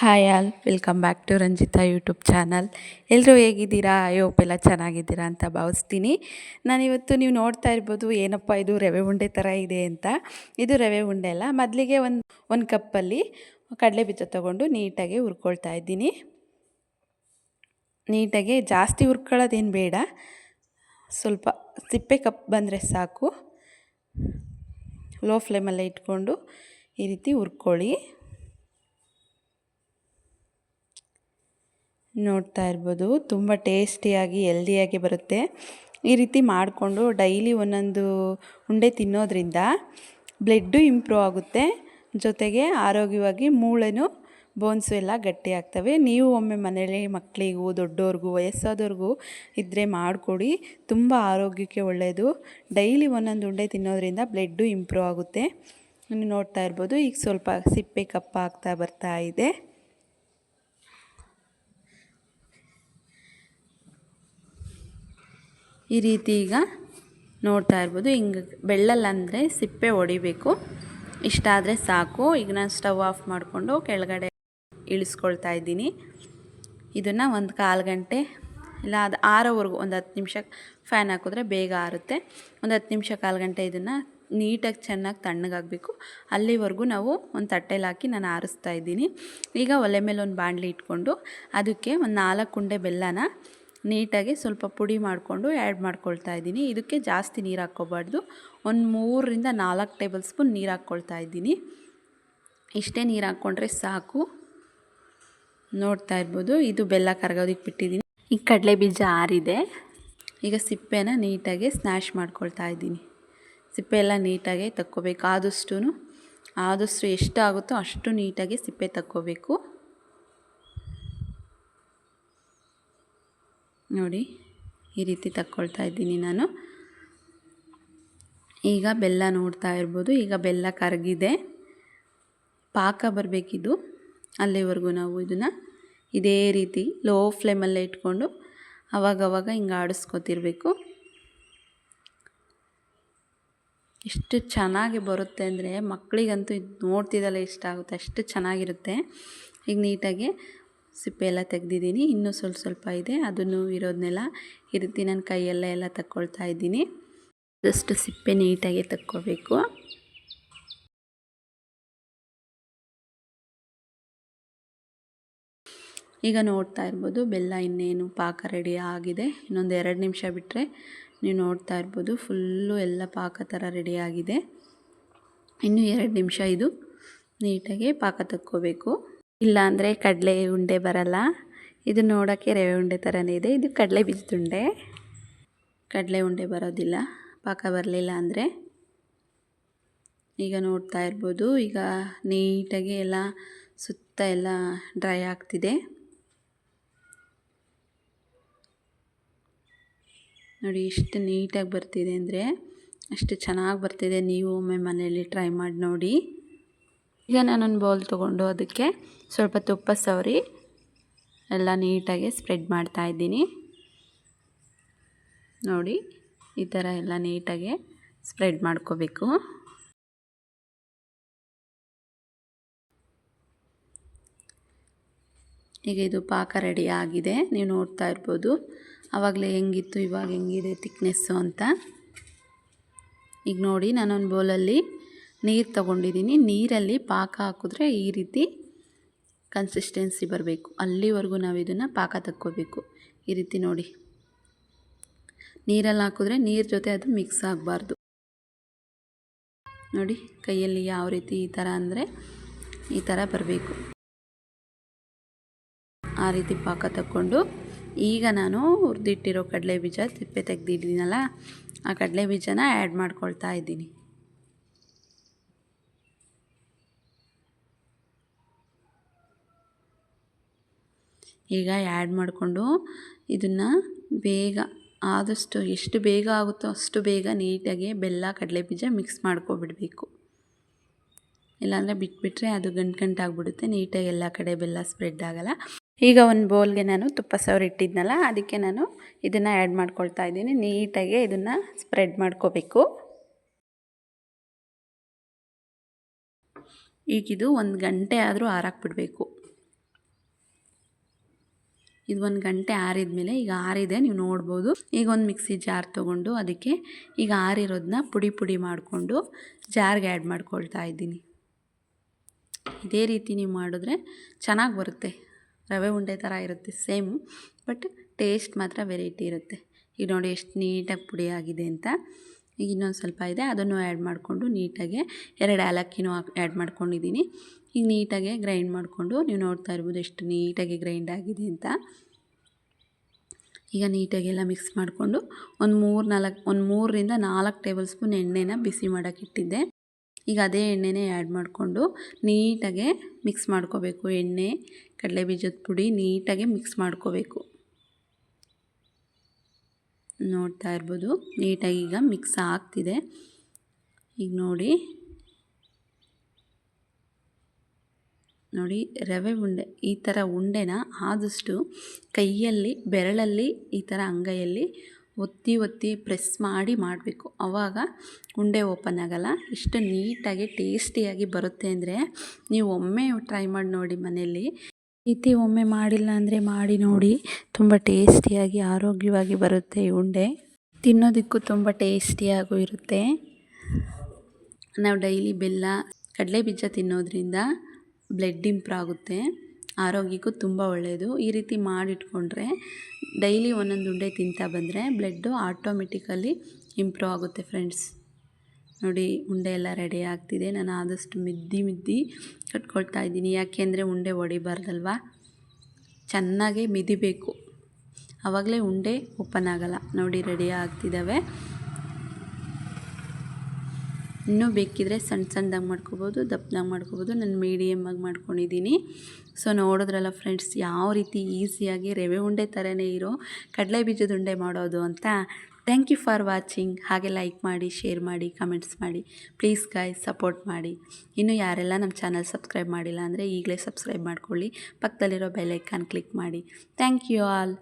Hi all, welcome back to Ranjitha YouTube channel. ಎಲ್ಲರೂ ಹೇಗಿದ್ದೀರಾ? I hope ಎಲ್ಲ ಚೆನ್ನಾಗಿದ್ದೀರಾ ಅಂತ ಭಾವಿಸ್ತೀನಿ. ನಾನಿವತ್ತು ನೀವು ನೋಡ್ತಾ ಇರ್ಬೋದು, ಏನಪ್ಪ ಇದು ರವೆ ಉಂಡೆ ಥರ ಇದೆ ಅಂತ. ಇದು ರವೆ ಉಂಡೆ ಅಲ್ಲ. ಮೊದಲಿಗೆ ಒಂದು ಕಪ್ಪಲ್ಲಿ ಕಡಲೆ ಬೀಜ ತೊಗೊಂಡು ನೀಟಾಗಿ ಹುರ್ಕೊಳ್ತಾ ಇದ್ದೀನಿ. ನೀಟಾಗಿ ಜಾಸ್ತಿ ಹುರ್ಕೊಳ್ಳೋದೇನು ಬೇಡ, ಸ್ವಲ್ಪ ಸಿಪ್ಪೆ ಕಪ್ ಬಂದರೆ ಸಾಕು. ಲೋ ಫ್ಲೇಮಲ್ಲೇ ಇಟ್ಕೊಂಡು ಈ ರೀತಿ ಹುರ್ಕೊಳ್ಳಿ. ನೋಡ್ತಾ ಇರ್ಬೋದು, ತುಂಬ ಟೇಸ್ಟಿಯಾಗಿ ಹೆಲ್ದಿಯಾಗಿ ಬರುತ್ತೆ. ಈ ರೀತಿ ಮಾಡಿಕೊಂಡು ಡೈಲಿ ಒಂದೊಂದು ಉಂಡೆ ತಿನ್ನೋದ್ರಿಂದ ಬ್ಲಡ್ಡು ಇಂಪ್ರೂವ್ ಆಗುತ್ತೆ, ಜೊತೆಗೆ ಆರೋಗ್ಯವಾಗಿ ಮೂಳೆನೂ ಬೋನ್ಸು ಎಲ್ಲ ಗಟ್ಟಿ ಆಗ್ತವೆ. ನೀವು ಒಮ್ಮೆ ಮನೇಲಿ ಮಕ್ಕಳಿಗೂ ದೊಡ್ಡವ್ರಿಗೂ ವಯಸ್ಸಾದವ್ರಿಗೂ ಇದ್ದರೆ ಮಾಡಿಕೊಡಿ, ತುಂಬ ಆರೋಗ್ಯಕ್ಕೆ ಒಳ್ಳೆಯದು. ಡೈಲಿ ಒಂದೊಂದು ಉಂಡೆ ತಿನ್ನೋದ್ರಿಂದ ಬ್ಲಡ್ಡು ಇಂಪ್ರೂವ್ ಆಗುತ್ತೆ. ನೀವು ನೋಡ್ತಾ ಇರ್ಬೋದು, ಈಗ ಸ್ವಲ್ಪ ಸಿಪ್ಪೆ ಕಪ್ಪ ಆಗ್ತಾ ಬರ್ತಾ ಇದೆ. ಈ ರೀತಿ ಈಗ ನೋಡ್ತಾ ಇರ್ಬೋದು, ಹಿಂಗೆ ಬೆಳ್ಳಲ್ಲಂದರೆ ಸಿಪ್ಪೆ ಹೊಡಿಬೇಕು. ಇಷ್ಟ ಆದರೆ ಸಾಕು. ಈಗ ನಾನು ಸ್ಟವ್ ಆಫ್ ಮಾಡಿಕೊಂಡು ಕೆಳಗಡೆ ಇಳಿಸ್ಕೊಳ್ತಾ ಇದ್ದೀನಿ. ಇದನ್ನು ಒಂದು ಕಾಲು ಗಂಟೆ ಇಲ್ಲ ಅದು ಆರೋವರೆಗೂ ಒಂದು 10 ನಿಮಿಷ ಫ್ಯಾನ್ ಹಾಕಿದ್ರೆ ಬೇಗ ಆರುತ್ತೆ. ಒಂದು 10 ನಿಮಿಷ ಕಾಲು ಗಂಟೆ ಇದನ್ನು ನೀಟಾಗಿ ಚೆನ್ನಾಗಿ ತಣ್ಣಗಾಗಬೇಕು. ಅಲ್ಲಿವರೆಗೂ ನಾವು ಒಂದು ತಟ್ಟೆಲಿ ಹಾಕಿ ನಾನು ಆರಿಸ್ತಾ ಇದ್ದೀನಿ. ಈಗ ಒಲೆ ಮೇಲೆ ಒಂದು ಬಾಣಲಿ ಇಟ್ಕೊಂಡು ಅದಕ್ಕೆ ಒಂದು 4 ಉಂಡೆ ಬೆಲ್ಲನ ನೀಟಾಗಿ ಸ್ವಲ್ಪ ಪುಡಿ ಮಾಡಿಕೊಂಡು ಆ್ಯಡ್ ಮಾಡ್ಕೊಳ್ತಾ ಇದ್ದೀನಿ. ಇದಕ್ಕೆ ಜಾಸ್ತಿ ನೀರು ಹಾಕ್ಕೋಬಾರ್ದು, ಒಂದು 3ರಿಂದ 4 ಟೇಬಲ್ ಸ್ಪೂನ್ ನೀರು ಹಾಕ್ಕೊಳ್ತಾ ಇದ್ದೀನಿ. ಇಷ್ಟೇ ನೀರು ಹಾಕ್ಕೊಂಡ್ರೆ ಸಾಕು. ನೋಡ್ತಾ ಇರ್ಬೋದು, ಇದು ಬೆಲ್ಲ ಕರಗೋದಕ್ಕೆ ಬಿಟ್ಟಿದ್ದೀನಿ. ಈಗ ಕಡಲೆ ಬೀಜ ಆರಿದೆ. ಈಗ ಸಿಪ್ಪೆನ ನೀಟಾಗಿ ಸ್ನ್ಯಾಶ್ ಮಾಡ್ಕೊಳ್ತಾ ಇದ್ದೀನಿ. ಸಿಪ್ಪೆ ಎಲ್ಲ ನೀಟಾಗಿ ತಕ್ಕೋಬೇಕು. ಆದಷ್ಟು ಎಷ್ಟು ಆಗುತ್ತೋ ಅಷ್ಟು ನೀಟಾಗಿ ಸಿಪ್ಪೆ ತಕ್ಕೋಬೇಕು. ನೋಡಿ, ಈ ರೀತಿ ತಕ್ಕೊಳ್ತಾ ಇದ್ದೀನಿ ನಾನು. ಈಗ ಬೆಲ್ಲ ನೋಡ್ತಾ ಇರ್ಬೋದು, ಈಗ ಬೆಲ್ಲ ಕರಗಿದೆ, ಪಾಕ ಬರಬೇಕಿದು. ಅಲ್ಲಿವರೆಗೂ ನಾವು ಇದನ್ನು ಇದೇ ರೀತಿ ಲೋ ಫ್ಲೇಮಲ್ಲೇ ಇಟ್ಕೊಂಡು ಅವಾಗವಾಗ ಹಿಂಗೆ ಆಡಿಸ್ಕೊತಿರ್ಬೇಕು. ಎಷ್ಟು ಚೆನ್ನಾಗಿ ಬರುತ್ತೆ ಅಂದರೆ ಮಕ್ಕಳಿಗಂತೂ ಇದು ನೋಡ್ತಿದ್ದಲ್ಲೇ ಇಷ್ಟ ಆಗುತ್ತೆ, ಅಷ್ಟು ಚೆನ್ನಾಗಿರುತ್ತೆ. ಈಗ ನೀಟಾಗಿ ಸಿಪ್ಪೆ ಎಲ್ಲ ತೆಗೆದಿದ್ದೀನಿ. ಇನ್ನೂ ಸ್ವಲ್ಪ ಇದೆ, ಅದನ್ನು ಇರೋದನ್ನೆಲ್ಲ ಈ ರೀತಿ ನಾನು ಕೈಯಲ್ಲೇ ಎಲ್ಲ ತಕ್ಕೊಳ್ತಾ ಇದ್ದೀನಿ. ಅದಷ್ಟು ಸಿಪ್ಪೆ ನೀಟಾಗಿ ತಕ್ಕೋಬೇಕು. ಈಗ ನೋಡ್ತಾ ಇರ್ಬೋದು, ಬೆಲ್ಲ ಇನ್ನೇನು ಪಾಕ ರೆಡಿ ಆಗಿದೆ. ಇನ್ನೊಂದು 2 ನಿಮಿಷ ಬಿಟ್ಟರೆ ನೀವು ನೋಡ್ತಾ ಇರ್ಬೋದು, ಫುಲ್ಲು ಎಲ್ಲ ಪಾಕ ಥರ ರೆಡಿ ಆಗಿದೆ. ಇನ್ನೂ 2 ನಿಮಿಷ ಇದು ನೀಟಾಗಿ ಪಾಕ ತಕ್ಕೋಬೇಕು. ಇಲ್ಲಾಂದರೆ ಕಡಲೆ ಉಂಡೆ ಬರಲ್ಲ. ಇದು ನೋಡೋಕ್ಕೆ ರವೆ ಉಂಡೆ ಥರನೇ ಇದೆ. ಇದು ಕಡಲೆ ಬೀಜದ ಉಂಡೆ. ಕಡಲೆ ಉಂಡೆ ಬರೋದಿಲ್ಲ ಪಾಕ ಬರಲಿಲ್ಲ ಅಂದರೆ. ಈಗ ನೋಡ್ತಾ ಇರ್ಬೋದು, ಈಗ ನೀಟಾಗಿ ಎಲ್ಲ ಸುತ್ತ ಎಲ್ಲ ಡ್ರೈ ಆಗ್ತಿದೆ. ನೋಡಿ, ಎಷ್ಟು ನೀಟಾಗಿ ಬರ್ತಿದೆ ಅಂದರೆ ಅಷ್ಟು ಚೆನ್ನಾಗಿ ಬರ್ತಿದೆ. ನೀವು ಒಮ್ಮೆ ಮನೆಯಲ್ಲಿ ಟ್ರೈ ಮಾಡಿ ನೋಡಿ. ಈಗ ನಾನೊಂದು ಬೌಲ್ ತೊಗೊಂಡು ಅದಕ್ಕೆ ಸ್ವಲ್ಪ ತುಪ್ಪ ಸವರಿ ಎಲ್ಲ ನೀಟಾಗಿ ಸ್ಪ್ರೆಡ್ ಮಾಡ್ತಾ ಇದ್ದೀನಿ. ನೋಡಿ, ಈ ಥರ ಎಲ್ಲ ನೀಟಾಗಿ ಸ್ಪ್ರೆಡ್ ಮಾಡ್ಕೋಬೇಕು. ಈಗ ಇದು ಪಾಕ ರೆಡಿ ಆಗಿದೆ. ನೀವು ನೋಡ್ತಾ ಇರ್ಬೋದು, ಆವಾಗಲೇ ಹೆಂಗಿತ್ತು ಇವಾಗ ಹೆಂಗಿದೆ ತಿಕ್ನೆಸ್ಸು ಅಂತ. ಈಗ ನೋಡಿ, ನಾನೊಂದು ಬೌಲಲ್ಲಿ ನೀರು ತೊಗೊಂಡಿದ್ದೀನಿ. ನೀರಲ್ಲಿ ಪಾಕ ಹಾಕಿದ್ರೆ ಈ ರೀತಿ ಕನ್ಸಿಸ್ಟೆನ್ಸಿ ಬರಬೇಕು. ಅಲ್ಲಿವರೆಗೂ ನಾವು ಇದನ್ನು ಪಾಕ ತಕ್ಕೋಬೇಕು. ಈ ರೀತಿ ನೋಡಿ, ನೀರಲ್ಲಿ ಹಾಕಿದ್ರೆ ನೀರು ಜೊತೆ ಅದು ಮಿಕ್ಸ್ ಆಗಬಾರ್ದು. ನೋಡಿ, ಕೈಯಲ್ಲಿ ಯಾವ ರೀತಿ ಈ ಥರ ಅಂದರೆ ಈ ಥರ ಬರಬೇಕು. ಆ ರೀತಿ ಪಾಕ ತಕ್ಕೊಂಡು ಈಗ ನಾನು ಹುರಿದಿಟ್ಟಿರೋ ಕಡಲೆ ಬೀಜ ಸಿಪ್ಪೆ ತೆಗೆದಿದ್ದೀನಲ್ಲ, ಆ ಕಡಲೆ ಬೀಜನ ಆ್ಯಡ್ ಮಾಡ್ಕೊಳ್ತಾ ಇದ್ದೀನಿ. ಈಗ ಆ್ಯಡ್ ಮಾಡಿಕೊಂಡು ಇದನ್ನು ಬೇಗ ಆದಷ್ಟು ಎಷ್ಟು ಬೇಗ ಆಗುತ್ತೋ ಅಷ್ಟು ಬೇಗ ನೀಟಾಗಿ ಬೆಲ್ಲ ಕಡಲೆ ಬೀಜ ಮಿಕ್ಸ್ ಮಾಡ್ಕೊಬಿಡಬೇಕು. ಇಲ್ಲಾಂದರೆ ಬಿಟ್ಬಿಟ್ರೆ ಅದು ಗಂಟಾಗ್ಬಿಡುತ್ತೆ, ನೀಟಾಗಿ ಎಲ್ಲ ಕಡೆ ಬೆಲ್ಲ ಸ್ಪ್ರೆಡ್ ಆಗಲ್ಲ. ಈಗ ಒಂದು ಬೌಲ್ಗೆ ನಾನು ತುಪ್ಪ ಸವರಿ ಇಟ್ಟಿದ್ನಲ್ಲ, ಅದಕ್ಕೆ ನಾನು ಇದನ್ನು ಆ್ಯಡ್ ಮಾಡ್ಕೊಳ್ತಾ ಇದ್ದೀನಿ. ನೀಟಾಗಿ ಇದನ್ನು ಸ್ಪ್ರೆಡ್ ಮಾಡ್ಕೋಬೇಕು. ಈಗಿದು 1 ಗಂಟೆ ಆದರೂ ಆರಾಕ್ಬಿಡಬೇಕು. ಇದು 1 ಗಂಟೆ ಆರಿದ ಮೇಲೆ ಈಗ ಆರಿದೆ, ನೀವು ನೋಡ್ಬೋದು. ಈಗ ಒಂದು ಮಿಕ್ಸಿ ಜಾರ್ ತೊಗೊಂಡು ಅದಕ್ಕೆ ಈಗ ಆರಿರೋದನ್ನ ಪುಡಿ ಮಾಡಿಕೊಂಡು ಜಾರ್ಗೆ ಆ್ಯಡ್ ಮಾಡ್ಕೊಳ್ತಾ ಇದ್ದೀನಿ. ಇದೇ ರೀತಿ ನೀವು ಮಾಡಿದ್ರೆ ಚೆನ್ನಾಗಿ ಬರುತ್ತೆ. ರವೆ ಉಂಡೆ ಥರ ಇರುತ್ತೆ ಸೇಮ್, ಬಟ್ ಟೇಸ್ಟ್ ಮಾತ್ರ ವೆರೈಟಿ ಇರುತ್ತೆ. ಈಗ ನೋಡಿ ಎಷ್ಟು ನೀಟಾಗಿ ಪುಡಿ ಆಗಿದೆ ಅಂತ. ಈಗ ಇನ್ನೊಂದು ಸ್ವಲ್ಪ ಇದೆ, ಅದನ್ನು ಆ್ಯಡ್ ಮಾಡಿಕೊಂಡು ನೀಟಾಗಿ 2 ಏಲಕ್ಕಿನೂ ಆ್ಯಡ್ ಮಾಡ್ಕೊಂಡಿದ್ದೀನಿ. ಈಗ ನೀಟಾಗಿ ಗ್ರೈಂಡ್ ಮಾಡಿಕೊಂಡು ನೀವು ನೋಡ್ತಾ ಇರ್ಬೋದು ಎಷ್ಟು ನೀಟಾಗಿ ಗ್ರೈಂಡ್ ಆಗಿದೆ ಅಂತ. ಈಗ ನೀಟಾಗೆಲ್ಲ ಮಿಕ್ಸ್ ಮಾಡಿಕೊಂಡು ಒಂದು 3ರಿಂದ 4 ಟೇಬಲ್ ಸ್ಪೂನ್ ಎಣ್ಣೆನ ಬಿಸಿ ಮಾಡೋಕ್ಕಿಟ್ಟಿದ್ದೆ. ಈಗ ಅದೇ ಎಣ್ಣೆನೇ ಆ್ಯಡ್ ಮಾಡಿಕೊಂಡು ನೀಟಾಗೆ ಮಿಕ್ಸ್ ಮಾಡ್ಕೋಬೇಕು. ಎಣ್ಣೆ, ಕಡಲೆ ಬೀಜದ ಪುಡಿ ನೀಟಾಗೆ ಮಿಕ್ಸ್ ಮಾಡ್ಕೋಬೇಕು. ನೋಡ್ತಾ ಇರ್ಬೋದು ನೀಟಾಗಿ ಈಗ ಮಿಕ್ಸ್ ಆಗ್ತಿದೆ. ಈಗ ನೋಡಿ ರವೆ ಉಂಡೆ ಈ ಥರ ಉಂಡೆನ ಆದಷ್ಟು ಕೈಯಲ್ಲಿ ಬೆರಳಲ್ಲಿ ಈ ಥರ ಅಂಗೈಯಲ್ಲಿ ಒತ್ತಿ ಪ್ರೆಸ್ ಮಾಡಿ ಮಾಡಬೇಕು. ಆವಾಗ ಉಂಡೆ ಓಪನ್ ಆಗೋಲ್ಲ. ಇಷ್ಟು ನೀಟಾಗಿ ಟೇಸ್ಟಿಯಾಗಿ ಬರುತ್ತೆ ಅಂದರೆ ನೀವು ಒಮ್ಮೆ ಟ್ರೈ ಮಾಡಿ ನೋಡಿ ಮನೆಯಲ್ಲಿ. ಈ ರೀತಿ ಒಮ್ಮೆ ಮಾಡಿಲ್ಲ ಅಂದರೆ ಮಾಡಿ ನೋಡಿ, ತುಂಬ ಟೇಸ್ಟಿಯಾಗಿ ಆರೋಗ್ಯವಾಗಿ ಬರುತ್ತೆ ಈ ಉಂಡೆ. ತಿನ್ನೋದಕ್ಕೂ ತುಂಬ ಟೇಸ್ಟಿಯಾಗೂ ಇರುತ್ತೆ. ನಾವು ಡೈಲಿ ಬೆಲ್ಲ, ಕಡಲೆ ಬೀಜ ತಿನ್ನೋದ್ರಿಂದ ಬ್ಲಡ್ ಇಂಪ್ರೂವ್ ಆಗುತ್ತೆ, ಆರೋಗ್ಯಕ್ಕೂ ತುಂಬ ಒಳ್ಳೆಯದು. ಈ ರೀತಿ ಮಾಡಿಟ್ಕೊಂಡ್ರೆ ಡೈಲಿ ಒಂದೊಂದು ಉಂಡೆ ತಿಂತಾ ಬಂದರೆ ಬ್ಲಡ್ಡು ಆಟೋಮೆಟಿಕಲಿ ಇಂಪ್ರೂವ್ ಆಗುತ್ತೆ ಫ್ರೆಂಡ್ಸ್. ನೋಡಿ ಉಂಡೆ ಎಲ್ಲ ರೆಡಿ ಆಗ್ತಿದೆ. ನಾನು ಆದಷ್ಟು ಮಿದ್ದಿ ಕಟ್ಕೊಳ್ತಾ ಇದ್ದೀನಿ, ಯಾಕೆಂದರೆ ಉಂಡೆ ಒಡಿಬಾರ್ದಲ್ವ. ಚೆನ್ನಾಗೇ ಮಿದಿಬೇಕು, ಆವಾಗಲೇ ಉಂಡೆ ಓಪನ್ ಆಗೋಲ್ಲ. ನೋಡಿ ರೆಡಿ ಆಗ್ತಿದ್ದಾವೆ. ಇನ್ನೂ ಬೇಕಿದ್ರೆ ಸಣ್ಣದಾಗಿ ಮಾಡ್ಕೋಬೋದು, ದಪ್ಪದಾಗಿ ಮಾಡ್ಕೋಬೋದು. ನಾನು ಮೀಡಿಯಮ್ಮಾಗಿ ಮಾಡ್ಕೊಂಡಿದ್ದೀನಿ. ಸೊ ನೋಡಿದ್ರಲ್ಲ ಫ್ರೆಂಡ್ಸ್, ಯಾವ ರೀತಿ ಈಸಿಯಾಗಿ ರವೆ ಉಂಡೆ ಥರನೇ ಇರೋ ಕಡಲೆ ಬೀಜದ ಉಂಡೆ ಮಾಡೋದು ಅಂತ. Thank you for watching. ಹಾಗೆ ಲೈಕ್ ಮಾಡಿ, ಶೇರ್ ಮಾಡಿ, ಕಮೆಂಟ್ಸ್ ಮಾಡಿ. ಪ್ಲೀಸ್ ಗಾಯ್ಸ್ ಸಪೋರ್ಟ್ ಮಾಡಿ. ಇನ್ನೂ ಯಾರೆಲ್ಲ ನಮ್ಮ ಚಾನಲ್ ಸಬ್ಸ್ಕ್ರೈಬ್ ಮಾಡಿಲ್ಲ ಅಂದರೆ ಈಗಲೇ ಸಬ್ಸ್ಕ್ರೈಬ್ ಮಾಡ್ಕೊಳ್ಳಿ. ಪಕ್ಕದಲ್ಲಿರೋ ಬೆಲ್ ಐಕಾನ್ ಕ್ಲಿಕ್ ಮಾಡಿ. Thank you all.